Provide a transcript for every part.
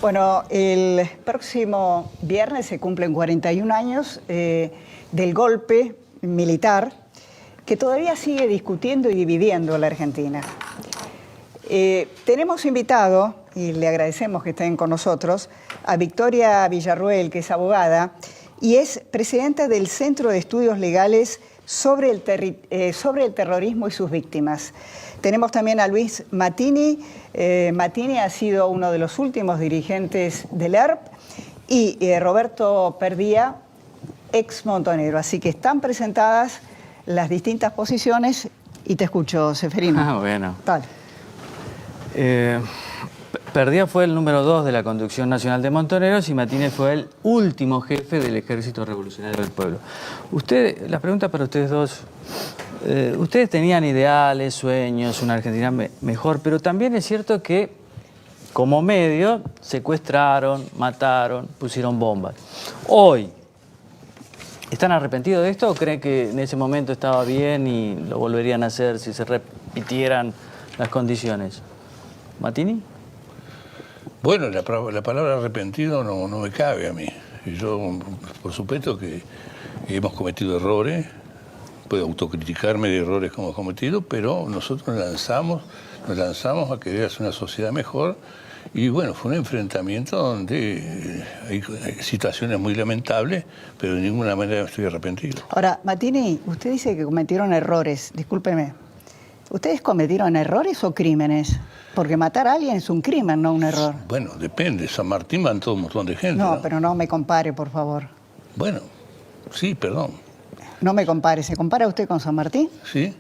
Bueno, el próximo viernes se cumplen 41 años del golpe militar que todavía sigue discutiendo y dividiendo a la Argentina. Tenemos invitado, y le agradecemos que estén con nosotros, a Victoria Villarruel, que es abogada y es presidenta del Centro de Estudios Legales sobre el terrorismo y sus víctimas. Tenemos también a Luis Mattini. Mattini ha sido uno de los últimos dirigentes del ERP, y Roberto Perdía, ex Montonero. Así que están presentadas las distintas posiciones y te escucho, Seferino. Ah, bueno. Tal. Perdía fue el número 2 de la Conducción Nacional de Montoneros y Mattini fue el último jefe del Ejército Revolucionario del Pueblo. La pregunta para ustedes dos, ustedes tenían ideales, sueños, una Argentina mejor, pero también es cierto que como medio secuestraron, mataron, pusieron bombas. Hoy, ¿están arrepentidos de esto o creen que en ese momento estaba bien y lo volverían a hacer si se repitieran las condiciones? ¿Mattini? Bueno, la palabra arrepentido no me cabe a mí. Yo, por supuesto que hemos cometido errores, puedo autocriticarme de errores que hemos cometido, pero nosotros nos lanzamos a querer hacer una sociedad mejor. Y bueno, fue un enfrentamiento donde hay situaciones muy lamentables, pero de ninguna manera estoy arrepentido. Ahora, Mattini, usted dice que cometieron errores. Discúlpeme. ¿Ustedes cometieron errores o crímenes? Porque matar a alguien es un crimen, no un error. Bueno, depende. San Martín mató un montón de gente. No, pero no me compare, por favor. Bueno, sí, perdón. No me compare. ¿Se compara usted con San Martín? Sí.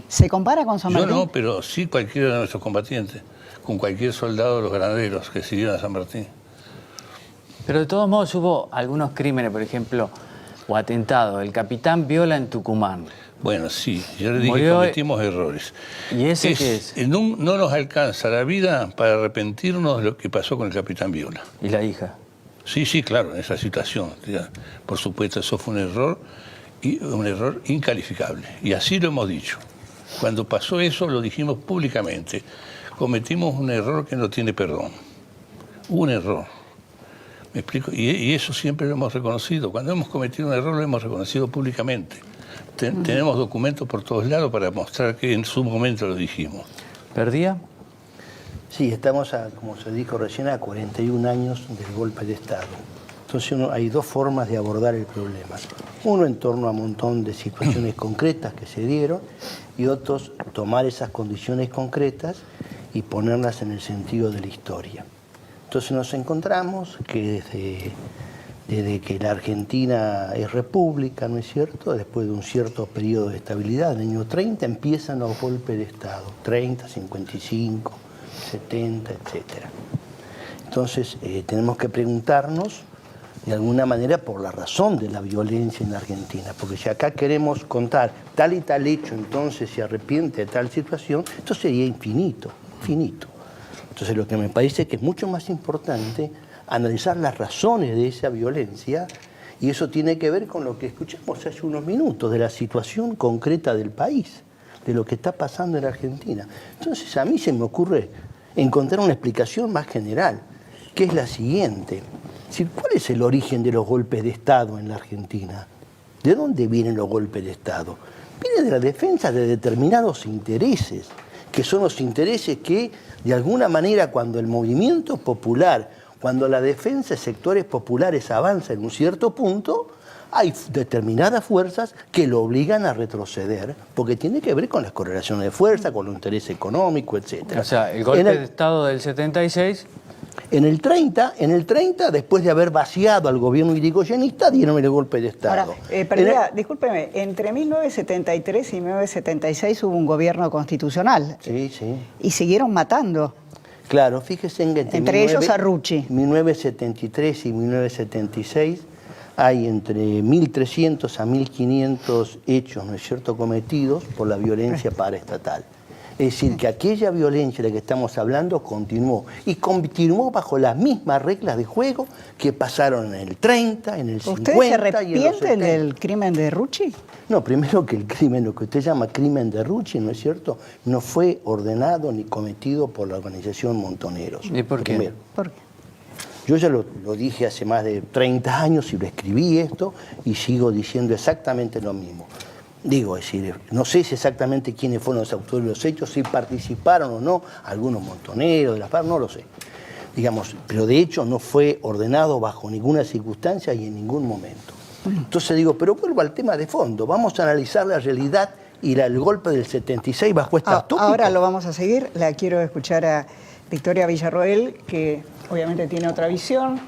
¿Se compara con San Martín? Yo no, pero sí cualquiera de nuestros combatientes, con cualquier soldado de los granaderos que siguieron a San Martín. Pero de todos modos hubo algunos crímenes, por ejemplo, o atentados. El capitán Viola en Tucumán. Bueno, sí, yo le dije que cometimos errores. ¿Y ese qué es? No nos alcanza la vida para arrepentirnos de lo que pasó con el capitán Viola. ¿Y la hija? Sí, claro, en esa situación. Por supuesto, eso fue un error incalificable. Y así lo hemos dicho. Cuando pasó eso, lo dijimos públicamente. Cometimos un error que no tiene perdón. Un error. ¿Me explico? Y eso siempre lo hemos reconocido. Cuando hemos cometido un error, lo hemos reconocido públicamente. Tenemos documentos por todos lados para mostrar que en su momento lo dijimos. ¿Perdía? Sí, estamos, como se dijo recién, a 41 años del golpe de Estado. Entonces hay dos formas de abordar el problema. Uno en torno a un montón de situaciones concretas que se dieron y otros tomar esas condiciones concretas y ponerlas en el sentido de la historia. Entonces nos encontramos que desde que la Argentina es república, ¿no es cierto?, después de un cierto periodo de estabilidad, en el año 30 empiezan los golpes de Estado, 30, 55, 70, etc. Entonces tenemos que preguntarnos, de alguna manera, por la razón de la violencia en la Argentina, porque si acá queremos contar tal y tal hecho, entonces se arrepiente de tal situación, esto sería infinito. Entonces lo que me parece que es mucho más importante analizar las razones de esa violencia, y eso tiene que ver con lo que escuchamos hace unos minutos, de la situación concreta del país, de lo que está pasando en Argentina. Entonces a mí se me ocurre encontrar una explicación más general, que es la siguiente. ¿Cuál es el origen de los golpes de Estado en la Argentina? ¿De dónde vienen los golpes de Estado? Viene de la defensa de determinados intereses, que son los intereses que, de alguna manera, cuando el movimiento popular, cuando la defensa de sectores populares avanza en un cierto punto, hay determinadas fuerzas que lo obligan a retroceder, porque tiene que ver con las correlaciones de fuerza, con los intereses económicos, etc. O sea, el golpe de Estado del 76... En el 30, después de haber vaciado al gobierno irigoyenista, dieron el golpe de Estado. Ahora, discúlpeme, entre 1973 y 1976 hubo un gobierno constitucional. Sí. Y siguieron matando. Claro, fíjese en que entre ellos a Rucci. 1973 y 1976 hay entre 1.300 a 1.500 hechos, ¿no es cierto?, cometidos por la violencia paraestatal. Es decir, que aquella violencia de la que estamos hablando continuó. Y continuó bajo las mismas reglas de juego que pasaron en el 30, en el 50 ¿Ustedes se y en los 70. arrepienten del crimen de Rucci? No, primero que el crimen, lo que usted llama crimen de Rucci, ¿no es cierto?, no fue ordenado ni cometido por la organización Montoneros. ¿Y por qué? Primero. ¿Por qué? Yo ya lo dije hace más de 30 años y lo escribí esto y sigo diciendo exactamente lo mismo. Digo, es decir, no sé si exactamente quiénes fueron los autores de los hechos, si participaron o no, algunos montoneros de la FARC, no lo sé. Digamos, pero de hecho no fue ordenado bajo ninguna circunstancia y en ningún momento. Entonces digo, pero vuelvo al tema de fondo, vamos a analizar la realidad y el golpe del 76 bajo esta tópica. Ahora lo vamos a seguir, la quiero escuchar a Victoria Villarroel, que obviamente tiene otra visión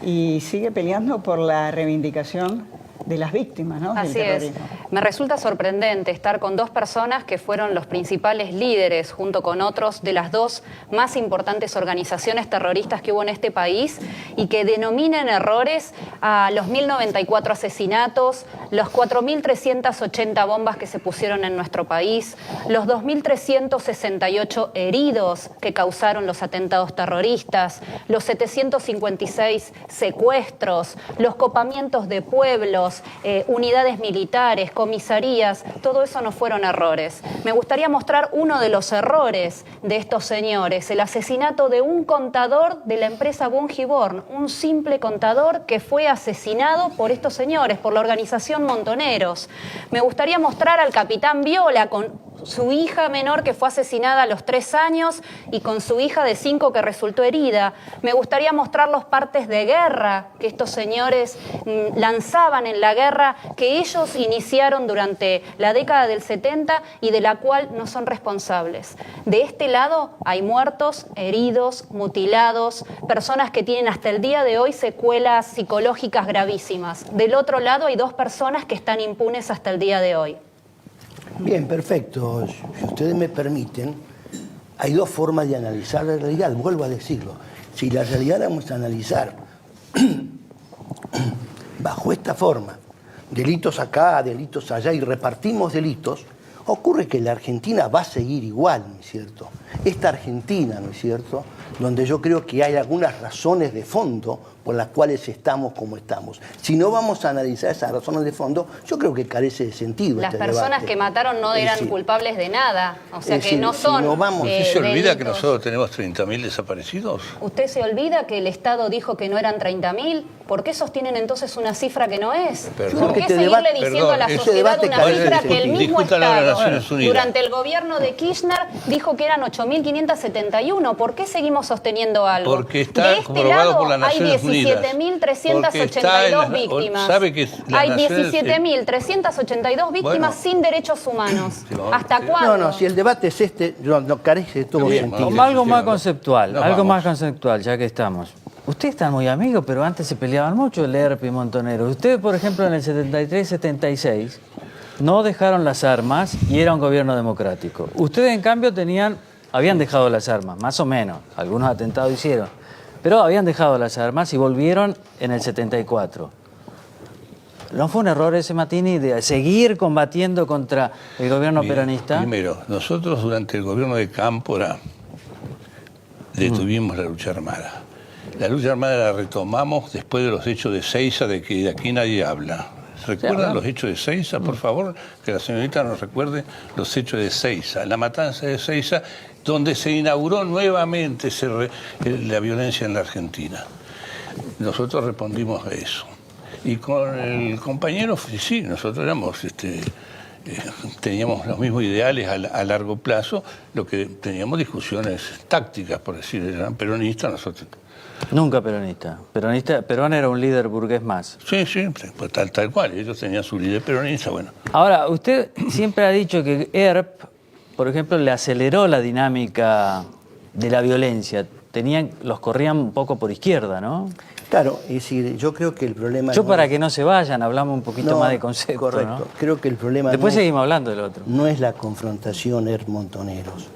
y sigue peleando por la reivindicación de las víctimas, ¿no? Así del es. terrorismo. Me resulta sorprendente estar con dos personas que fueron los principales líderes, junto con otros, de las dos más importantes organizaciones terroristas que hubo en este país y que denominan errores a los 1.094 asesinatos, los 4.380 bombas que se pusieron en nuestro país, los 2.368 heridos que causaron los atentados terroristas, los 756 secuestros, los copamientos de pueblos, unidades militares, comisarías, todo eso no fueron errores. Me gustaría mostrar uno de los errores de estos señores, el asesinato de un contador de la empresa Bungiborn, un simple contador que fue asesinado por estos señores, por la organización Montoneros. Me gustaría mostrar al capitán Viola con su hija menor que fue asesinada a los 3 años y con su hija de 5 que resultó herida. Me gustaría mostrar los partes de guerra que estos señores lanzaban en la guerra, que ellos iniciaron durante la década del 70 y de la cual no son responsables. De este lado hay muertos, heridos, mutilados, personas que tienen hasta el día de hoy secuelas psicológicas gravísimas. Del otro lado hay 2 personas que están impunes hasta el día de hoy. Bien, perfecto. Si ustedes me permiten, hay 2 formas de analizar la realidad, vuelvo a decirlo. Si la realidad la vamos a analizar bajo esta forma, delitos acá, delitos allá, y repartimos delitos, ocurre que la Argentina va a seguir igual, ¿no es cierto? Esta Argentina, ¿no es cierto?, donde yo creo que hay algunas razones de fondo por las cuales estamos como estamos. Si no vamos a analizar esas razones de fondo, yo creo que carece de sentido. Las este personas debate. que mataron no eran culpables de nada, o sea que no si son no vamos- ¿Usted se olvida que delitos. nosotros tenemos 30.000 desaparecidos? ¿Usted se olvida que el Estado dijo que no eran 30.000? ¿Por qué sostienen entonces una cifra que no es? Perdón. ¿Por qué Este seguirle debate- diciendo a la perdón, ese sociedad debate una carece de cifra que el sentido. mismo Discútalo a las Estado, Naciones Unidas. durante el gobierno de Kirchner, dijo que eran 8.571? ¿Por qué seguimos sosteniendo algo? Porque está de este comprobado lado por las hay Naciones Unidas. 17.382 víctimas. Sabe que las Hay Naciones- 17.382 víctimas Bueno. sin derechos humanos. Sí, vamos, ¿Hasta sí. cuándo? No, si el debate es este, no carece de todo Bien, sentido. vamos. Algo más sí, conceptual, nos algo vamos. más conceptual, ya que estamos. Ustedes están muy amigos, pero antes se peleaban mucho el ERP y Montoneros. Ustedes, por ejemplo, en el 73-76 no dejaron las armas y era un gobierno democrático. Ustedes, en cambio, habían dejado las armas, más o menos. Algunos atentados hicieron, pero habían dejado las armas y volvieron en el 74. ¿No fue un error ese, Matini, de seguir combatiendo contra el gobierno Mire, peronista? Primero, nosotros durante el gobierno de Cámpora detuvimos la lucha armada. La lucha armada la retomamos después de los hechos de Seiza, de que de aquí nadie habla. ¿Recuerdan hablamos. los hechos de Seiza, por favor? Que la señorita nos recuerde los hechos de Seiza, la matanza de Seiza, donde se inauguró nuevamente la violencia en la Argentina. Nosotros respondimos a eso. Y con el compañero, sí, nosotros éramos, teníamos los mismos ideales a largo plazo, lo que teníamos discusiones tácticas, por decir, eran peronistas, nosotros. Nunca peronista. Perón era un líder burgués más. Sí, pues tal cual, ellos tenían su líder peronista, bueno. Ahora, usted siempre ha dicho que ERP, por ejemplo, le aceleró la dinámica de la violencia. Los corrían un poco por izquierda, ¿no? Claro, es decir, yo creo que el problema... Yo no para es- que no se vayan, hablamos un poquito No, más de concepto, correcto. ¿no? Creo que el problema Después no es- seguimos hablando del otro. no es la confrontación Montoneros,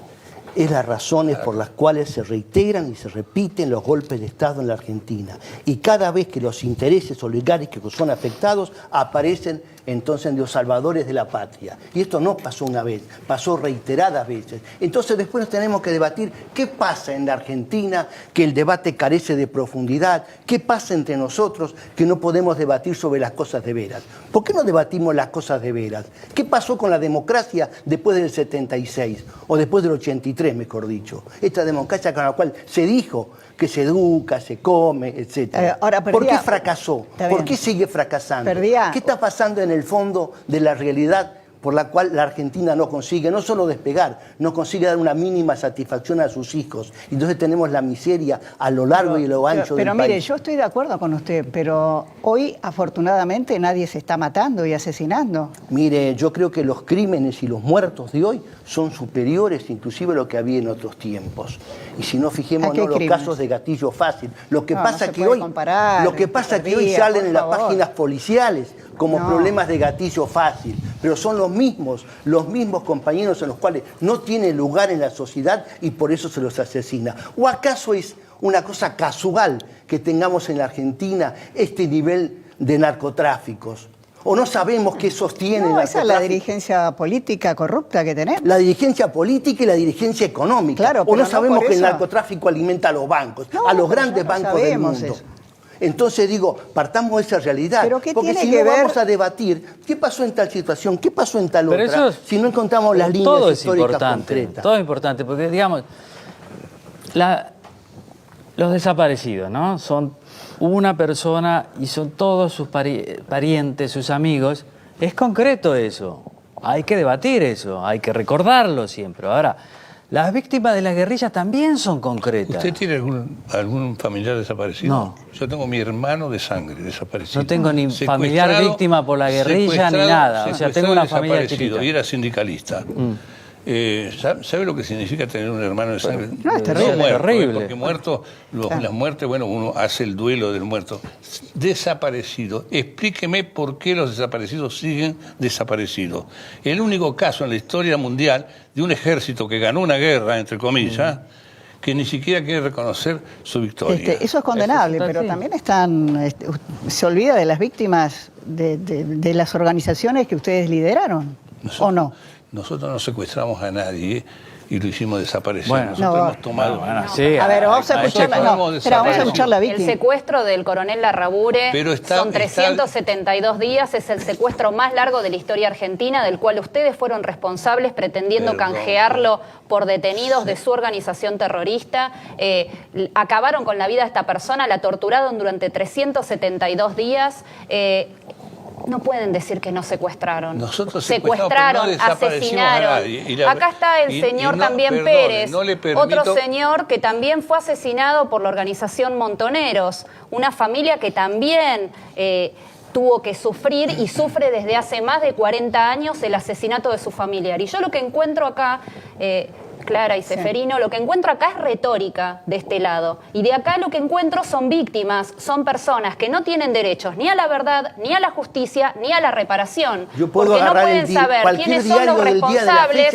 es las razones por las cuales se reiteran y se repiten los golpes de Estado en la Argentina. Y cada vez que los intereses oligárquicos son afectados, aparecen entonces de los salvadores de la patria. Y esto no pasó una vez, pasó reiteradas veces. Entonces después nos tenemos que debatir qué pasa en la Argentina, que el debate carece de profundidad, qué pasa entre nosotros, que no podemos debatir sobre las cosas de veras. ¿Por qué no debatimos las cosas de veras? ¿Qué pasó con la democracia después del 76? O después del 83, mejor dicho. Esta democracia con la cual se dijo que se educa, se come, etc. ¿Por qué fracasó? ¿Por qué sigue fracasando? ¿Qué está pasando en el fondo de la realidad por la cual la Argentina no consigue, no solo despegar, no consigue dar una mínima satisfacción a sus hijos? Entonces tenemos la miseria a lo largo y a lo ancho del país. Pero mire, yo estoy de acuerdo con usted, pero hoy afortunadamente nadie se está matando y asesinando. Mire, yo creo que los crímenes y los muertos de hoy son superiores inclusive a lo que había en otros tiempos. Y si no, fijémonos en los casos de gatillo fácil. Lo que pasa es que hoy salen en las páginas policiales como problemas de gatillo fácil, pero son los mismos compañeros en los cuales no tiene lugar en la sociedad y por eso se los asesina. ¿O acaso es una cosa casual que tengamos en la Argentina este nivel de narcotráficos? ¿O no sabemos qué sostiene el narcotráfico? Esa es la dirigencia política corrupta que tenemos. La dirigencia política y la dirigencia económica. Claro, ¿O no sabemos que el narcotráfico alimenta a los bancos, a los grandes bancos del mundo? Eso. Entonces digo, partamos de esa realidad. ¿Pero qué porque tiene si que no ver? Vamos a debatir qué pasó en tal situación, qué pasó en tal otra, eso si no encontramos las líneas todo es históricas importante, concretas. todo es importante, porque digamos, los desaparecidos, ¿no? Son una persona y son todos sus parientes, sus amigos. Es concreto eso. Hay que debatir eso, hay que recordarlo siempre. Ahora, las víctimas de las guerrillas también son concretas. ¿Usted tiene algún familiar desaparecido? No. Yo tengo mi hermano de sangre desaparecido. No tengo ni familiar víctima por la guerrilla ni nada. O sea, tengo una familia chiquita. Y era sindicalista. ¿Sabe lo que significa tener un hermano de sangre? No, es terrible. No muerto, terrible. Porque muerto, las muertes, bueno, uno hace el duelo del muerto. Desaparecido. Explíqueme por qué los desaparecidos siguen desaparecidos. El único caso en la historia mundial de un ejército que ganó una guerra, entre comillas, que ni siquiera quiere reconocer su victoria. Eso es condenable, pero también se olvida de las víctimas de las organizaciones que ustedes lideraron, ¿o no? Nosotros no secuestramos a nadie y lo hicimos desaparecer. Bueno, nosotros hemos tomado... Sí, a ver, vamos a escuchar la víctima. El secuestro del coronel Larrabure son 372 días, es el secuestro más largo de la historia argentina, del cual ustedes fueron responsables pretendiendo canjearlo por detenidos de su organización terrorista. Acabaron con la vida de esta persona, la torturaron durante 372 días. No pueden decir que no secuestraron. Nosotros secuestraron, asesinaron. Acá está el señor también Pérez, otro señor que también fue asesinado por la organización Montoneros, una familia que también tuvo que sufrir y sufre desde hace más de 40 años el asesinato de su familiar. Y yo lo que encuentro acá... Clara y Seferino, lo que encuentro acá es retórica de este lado. Y de acá lo que encuentro son víctimas, son personas que no tienen derechos ni a la verdad, ni a la justicia, ni a la reparación. Porque no pueden saber quiénes son los responsables,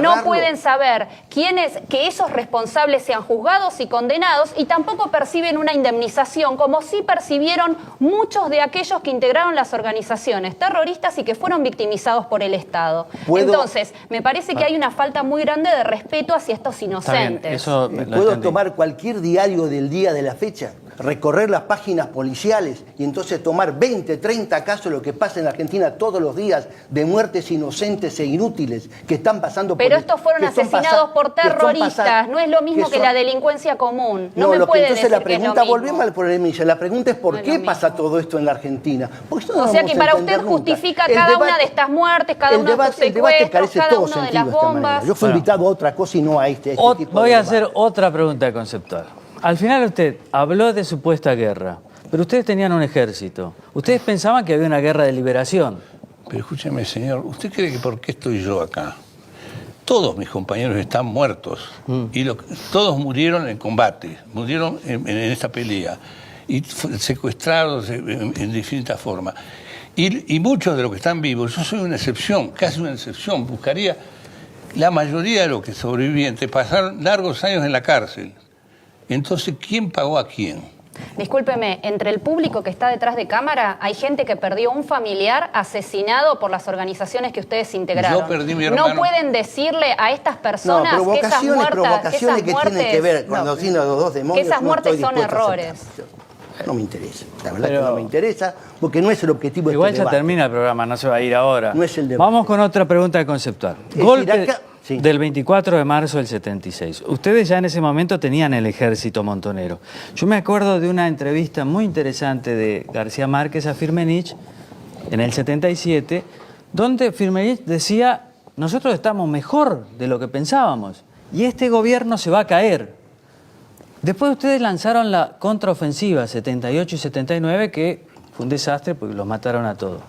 no pueden saber que esos responsables sean juzgados y condenados, y tampoco perciben una indemnización, como sí percibieron muchos de aquellos que integraron las organizaciones terroristas y que fueron victimizados por el Estado. Entonces, me parece que hay una falta muy grande de respeto hacia estos inocentes. ¿Puedo tomar cualquier diario del día de la fecha? Recorrer las páginas policiales y entonces tomar 20, 30 casos de lo que pasa en la Argentina todos los días de muertes inocentes e inútiles que están pasando Pero estos fueron asesinados por terroristas, no es lo mismo que la delincuencia común. No me puede decir la pregunta, volvemos al problema, la pregunta es ¿por qué pasa todo esto en la Argentina? O sea que para usted justifica cada una de estas muertes, cada uno de estos secuestros, cada una de las bombas. Yo fui invitado a otra cosa y no a este tipo Voy a hacer otra pregunta conceptual. Al final usted habló de supuesta guerra, pero ustedes tenían un ejército. Ustedes pensaban que había una guerra de liberación. Pero escúcheme, señor, ¿usted cree que por qué estoy yo acá? Todos mis compañeros están muertos y todos murieron en combate, murieron en esta pelea y secuestrados en distintas formas. Y muchos de los que están vivos, yo soy una excepción, casi una excepción, buscaría... La mayoría de los que sobrevivientes pasaron largos años en la cárcel. Entonces, ¿quién pagó a quién? Discúlpeme, entre el público que está detrás de cámara hay gente que perdió un familiar asesinado por las organizaciones que ustedes integraron. Yo perdí mi hermano. No pueden decirle a estas personas que esas provocaciones que tienen que ver cuando tienen los dos demonios. que esas muertes son dispuesto a errores. aceptar. No me interesa, la verdad que no me interesa, porque no es el objetivo de Igual este ya debate. termina el programa, no se va a ir ahora. No es el debate. Vamos con otra pregunta conceptual. decir, Golpe acá- sí. del 24 de marzo del 76. Ustedes ya en ese momento tenían el ejército montonero. Yo me acuerdo de una entrevista muy interesante de García Márquez a Firmenich en el 77, donde Firmenich decía, nosotros estamos mejor de lo que pensábamos y este gobierno se va a caer. Después ustedes lanzaron la contraofensiva 78 y 79, que fue un desastre porque los mataron a todos.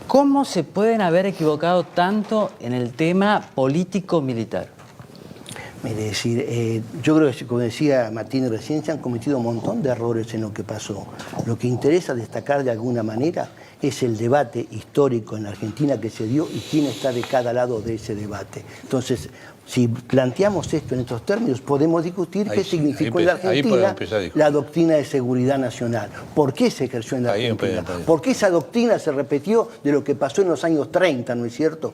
¿Cómo se pueden haber equivocado tanto en el tema político-militar? Es decir, yo creo que, como decía Martín recién, se han cometido un montón de errores en lo que pasó. Lo que interesa destacar de alguna manera es el debate histórico en la Argentina que se dio y quién está de cada lado de ese debate. Entonces, si planteamos esto en estos términos, podemos discutir qué significó en la Argentina la doctrina de seguridad nacional. ¿Por qué se ejerció en la Argentina? ¿Por qué esa doctrina se repitió de lo que pasó en los años 30, ¿no es cierto?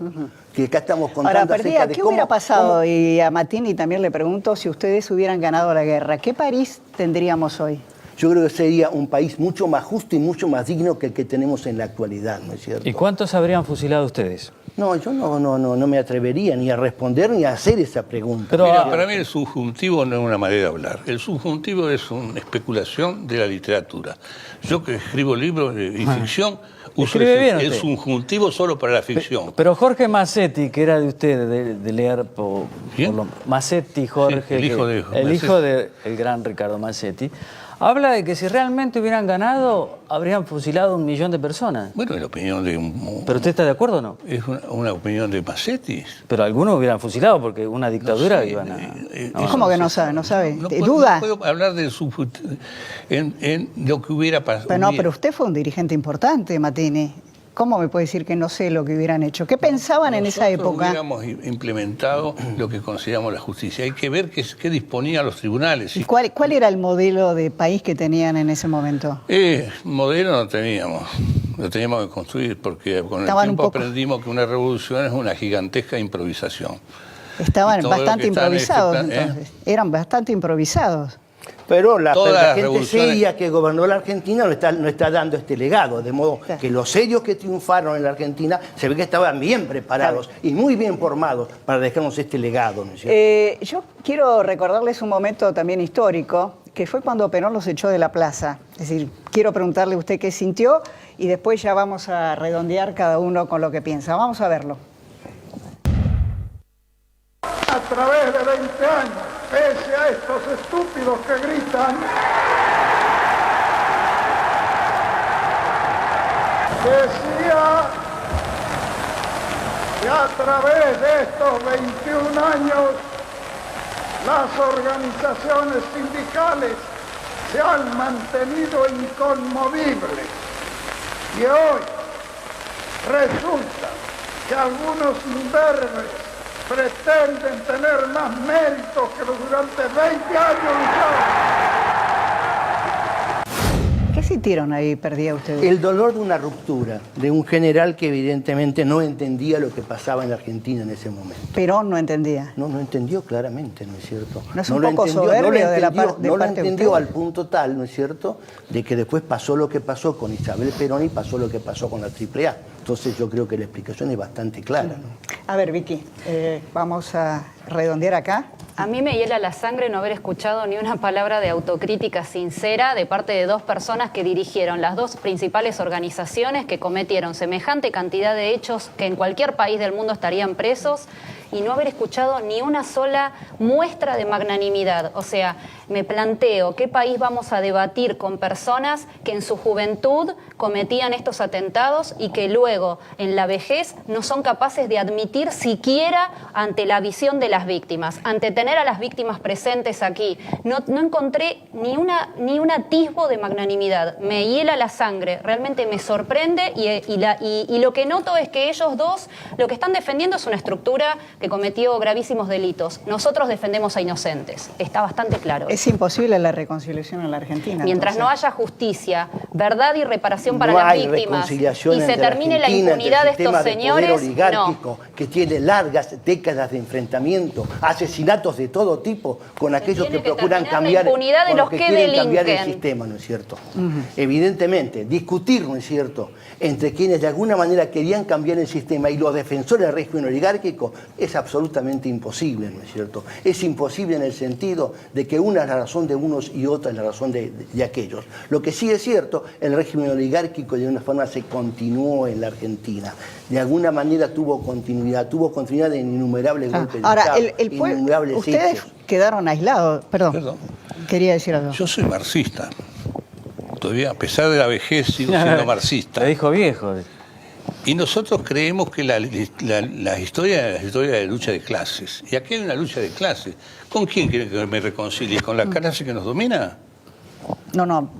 Que acá estamos contando Ahora, Perdía, ¿qué hubiera pasado? cómo... Y a Matini también le pregunto, si ustedes hubieran ganado la guerra, ¿qué París tendríamos hoy? Yo creo que sería un país mucho más justo y mucho más digno que el que tenemos en la actualidad, ¿no es cierto? ¿Y cuántos habrían fusilado ustedes? No, yo no me atrevería ni a responder ni a hacer esa pregunta. Pero, mira, para mí el subjuntivo no es una manera de hablar. El subjuntivo es una especulación de la literatura. Yo que escribo libros y ficción, uso el subjuntivo solo para la ficción. Pero Jorge Massetti, que era de usted, de leer por Massetti, Jorge, sí, el hijo del gran Ricardo Massetti, habla de que si realmente hubieran ganado, habrían fusilado 1 millón de personas. Bueno, es la opinión de... ¿Pero usted está de acuerdo o no? Es una opinión de Massetti. Pero algunos hubieran fusilado porque una dictadura iban a... ¿Cómo que no sabe? ¿No sabe? ¿Duda? No puedo hablar de en lo que hubiera pasado. Pero no, pero usted fue un dirigente importante, Matini. ¿Cómo me puede decir que no sé lo que hubieran hecho? ¿Qué pensaban en esa época? Nosotros hubiéramos implementado lo que consideramos la justicia. Hay que ver qué disponían los tribunales. ¿Y cuál era el modelo de país que tenían en ese momento? Modelo no teníamos. Lo teníamos que construir porque con el tiempo aprendimos que una revolución es una gigantesca improvisación. Estaban bastante improvisados, entonces. Eran bastante improvisados. Pero la gente seria que gobernó la Argentina no está dando este legado, de modo que los serios que triunfaron en la Argentina se ve que estaban bien preparados y muy bien formados para dejarnos este legado, ¿no es cierto? Yo quiero recordarles un momento también histórico, que fue cuando Perón los echó de la plaza. Es decir, quiero preguntarle a usted qué sintió y después ya vamos a redondear cada uno con lo que piensa. Vamos a verlo. A través de 20 años, pese a estos estúpidos que gritan, decía que a través de estos 21 años las organizaciones sindicales se han mantenido inconmovibles y hoy resulta que algunos imberbes pretenden tener más méritos que los durante 20 años lucharon. ¿Qué sintieron ahí, Perdía, ustedes? El dolor de una ruptura, de un general que evidentemente no entendía lo que pasaba en la Argentina en ese momento. Perón no entendía. No entendió claramente, ¿no es cierto? No es un poco soberbio de la parte de No lo entendió al punto tal, ¿no es cierto?, de que después pasó lo que pasó con Isabel Perón y pasó lo que pasó con la AAA. Entonces yo creo que la explicación es bastante clara, ¿no? A ver, Vicky, vamos a redondear acá. A mí me hiela la sangre no haber escuchado ni una palabra de autocrítica sincera de parte de dos personas que dirigieron las dos principales organizaciones que cometieron semejante cantidad de hechos que en cualquier país del mundo estarían presos, y no haber escuchado ni una sola muestra de magnanimidad. O sea, me planteo qué país vamos a debatir con personas que en su juventud cometían estos atentados y que luego en la vejez no son capaces de admitir siquiera ante la visión de las víctimas, ante tener a las víctimas presentes aquí. No encontré ni un atisbo de magnanimidad. Me hiela la sangre, realmente me sorprende y lo que noto es que ellos dos lo que están defendiendo es una estructura que cometió gravísimos delitos. Nosotros defendemos a inocentes. Está bastante claro. Es imposible la reconciliación en la Argentina. Mientras entonces. no haya justicia, verdad y reparación para No las hay víctimas reconciliación y se entre termine la Argentina, impunidad de entre el estos sistema de poder señores, oligárquico, que tiene largas décadas de enfrentamiento, asesinatos de todo tipo con aquellos que tiene que procuran terminar la cambiar, impunidad de con los los que que quieren cambiar el delinquen. sistema, ¿no es cierto? Evidentemente, discutir, ¿no es cierto?, entre quienes de alguna manera querían cambiar el sistema y los defensores del régimen oligárquico es absolutamente imposible, ¿no es cierto? Es imposible en el sentido de que una es la razón de unos y otra es la razón de aquellos. Lo que sí es cierto, el régimen oligárquico de una forma se continuó en la Argentina. De alguna manera tuvo continuidad en innumerables golpes de Ahora, Estado, el pueblo, innumerables ustedes hechos. quedaron aislados. Perdón. Perdón. Quería decir algo. Yo soy marxista. Todavía, a pesar de la vejez, sigo siendo marxista. Te dijo viejo. Y nosotros creemos que la historia es la historia de lucha de clases. Y aquí hay una lucha de clases. ¿Con quién quieren que me reconcilie? ¿Con la clase que nos domina? No,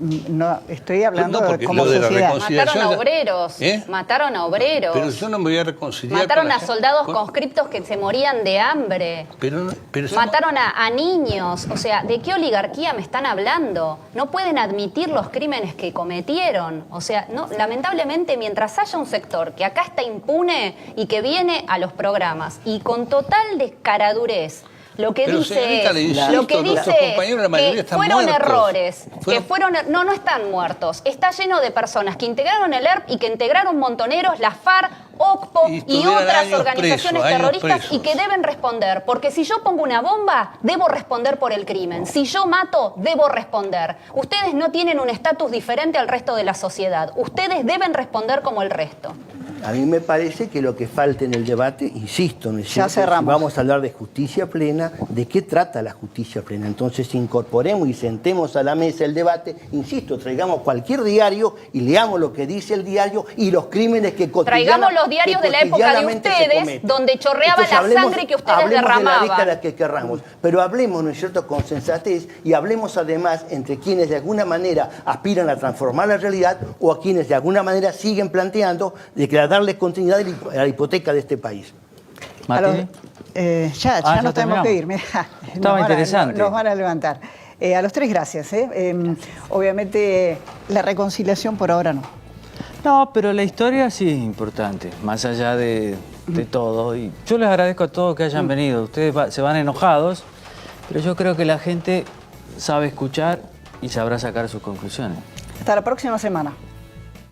estoy hablando No, porque como lo de la sociedad. Mataron a obreros, mataron a obreros. Pero yo no me voy a reconciliar Mataron con la a gente- soldados con- conscriptos que se morían de hambre. Pero somos- Mataron a niños. O sea, ¿de qué oligarquía me están hablando? No pueden admitir los crímenes que cometieron. O sea, no, lamentablemente, mientras haya un sector que acá está impune y que viene a los programas y con total descaradurez, lo que Pero, dice señorita, le insisto, lo que nuestros dice compañeros, la mayoría que están fueron muertos. errores, Fueron- no están muertos. Está lleno de personas que integraron el ERP y que integraron Montoneros, la FARC, OCPO Y y estuvieron otras años organizaciones presos, años terroristas y presos. que deben responder. Porque si yo pongo una bomba, debo responder por el crimen. Si yo mato, debo responder. Ustedes no tienen un estatus diferente al resto de la sociedad. Ustedes deben responder como el resto. A mí me parece que lo que falta en el debate, insisto, ¿no es Ya cierto? cerramos. Si vamos a hablar de justicia plena, ¿de qué trata la justicia plena? Entonces incorporemos y sentemos a la mesa el debate, insisto, traigamos cualquier diario y leamos lo que dice el diario y los crímenes que Traigamos los diarios de la época de ustedes, donde chorreaba la sangre que ustedes derramaban. De la década que querramos, pero hablemos, ¿no es cierto?, con sensatez y hablemos además entre quienes de alguna manera aspiran a transformar la realidad o a quienes de alguna manera siguen planteando de que darle continuidad a la hipoteca de este país. A los- Martín. ya nos tenemos terminamos. que ir. Mirá, Estaba interesante. Nos van a levantar. A los tres, gracias. Obviamente, la reconciliación por ahora no. No, pero la historia sí es importante, más allá de todo. Y yo les agradezco a todos que hayan venido. Ustedes se van enojados, pero yo creo que la gente sabe escuchar y sabrá sacar sus conclusiones. Hasta la próxima semana.